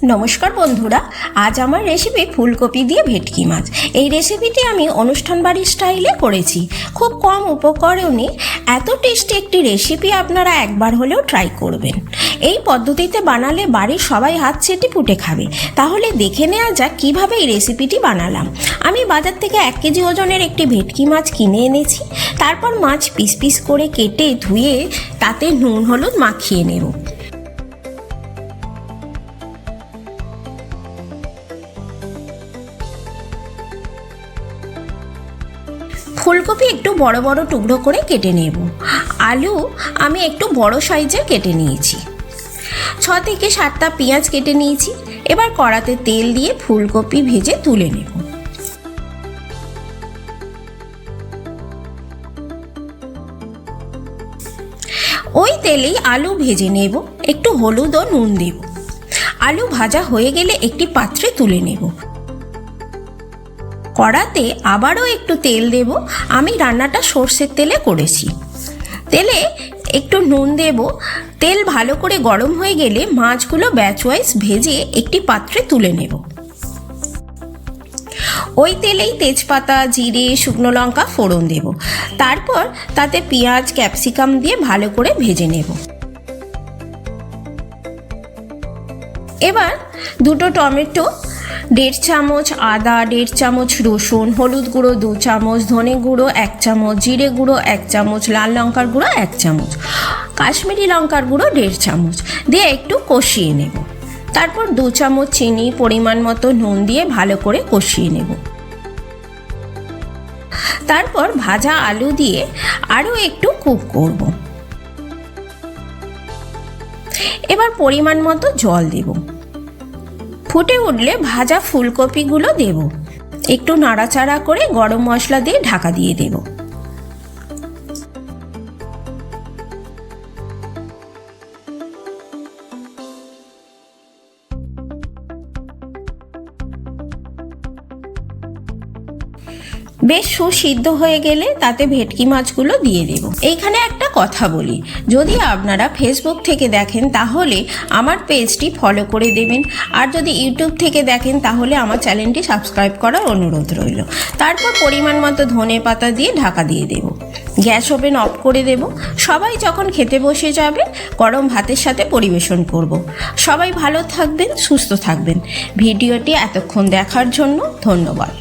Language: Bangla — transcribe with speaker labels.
Speaker 1: নমস্কার বন্ধুরা, আজ আমার রেসিপি ফুলকপি দিয়ে ভেটকি মাছ। এই রেসিপিটি আমি অনুষ্ঠান বাড়ির স্টাইলে করেছি। খুব কম উপকরণে এত টেস্টি একটি রেসিপি আপনারা একবার হলেও ট্রাই করবেন। এই পদ্ধতিতে বানালে বাড়ির সবাই হাত চেটে পুটে খাবে। তাহলে দেখে নেওয়া যাক কীভাবে এই রেসিপিটি বানালাম। আমি বাজার থেকে 1 কেজি ওজনের একটি ভেটকি মাছ কিনে এনেছি। তারপর মাছ পিস পিস করে কেটে ধুয়ে তাতে নুন হলুদ মাখিয়ে নেব। ফুলকপি একটু বড় বড় টুকরো করে কেটে নেব। আলু আমি একটু বড় সাইজের কেটে নিয়েছি। 6 থেকে 7টা পেঁয়াজ কেটে নিয়েছি। এবার কড়াতে তেল দিয়ে ফুলকপি ভেজে তুলে নেব। ওই তেলেই আলু ভেজে নেব। একটু হলুদ ও নুন দেব। আলু ভাজা হয়ে গেলে একটি পাত্রে তুলে নেব। কড়াতে আবারও একটু তেল দেব। আমি রান্নাটা সর্ষের তেলে করেছি। তেলে একটু নুন দেব। তেল ভালো করে গরম হয়ে গেলে মাছগুলো ব্যাচ ওয়াইজ ভেজে একটি পাত্রে তুলে নেব। ওই তেলেই তেজপাতা, জিরে, শুকনো লঙ্কা ফোড়ন দেব। তারপর তাতে পেঁয়াজ, ক্যাপসিকাম দিয়ে ভালো করে ভেজে নেব। এবার 2টো টমেটো, 1.5 চামচ আদা, 1.5 চামচ রসুন, হলুদ গুঁড়ো 2 চামচ, ধনে গুঁড়ো 1 চামচ, জিরে গুঁড়ো 1 চামচ, লাল লঙ্কার গুঁড়ো 1 চামচ, কাশ্মীরি লঙ্কার গুঁড়ো 1.5 চামচ দিয়ে একটু কষিয়ে নেব। তারপর 2 চামচ চিনি, পরিমাণ মতো নুন দিয়ে ভালো করে কষিয়ে নেব। তারপর ভাজা আলু দিয়ে আরও একটু কুক করব। এবার পরিমাণ মতো জল দেব। ফুটে উঠলে ভাজা ফুলকপিগুলো দেব। একটু নাড়াচাড়া করে গরম মশলা দিয়ে ঢাকা দিয়ে দেব। বেশ সুসিদ্ধ হয়ে গেলে তাতে ভেটকি মাছগুলো দিয়ে দেব। এইখানে একটা কথা বলি, যদি আপনারা ফেসবুক থেকে দেখেন তাহলে আমার পেজটি ফলো করে দেবেন, আর যদি ইউটিউব থেকে দেখেন তাহলে আমার চ্যানেলটি সাবস্ক্রাইব করার অনুরোধ রইল। তারপর পরিমাণ মতো ধনে পাতা দিয়ে ঢাকা দিয়ে দেব। গ্যাস ওভেন অফ করে দেব। সবাই যখন খেতে বসে যাবে গরম ভাতের সাথে পরিবেশন করব। সবাই ভালো থাকবেন, সুস্থ থাকবেন। ভিডিওটি এতক্ষণ দেখার জন্য ধন্যবাদ।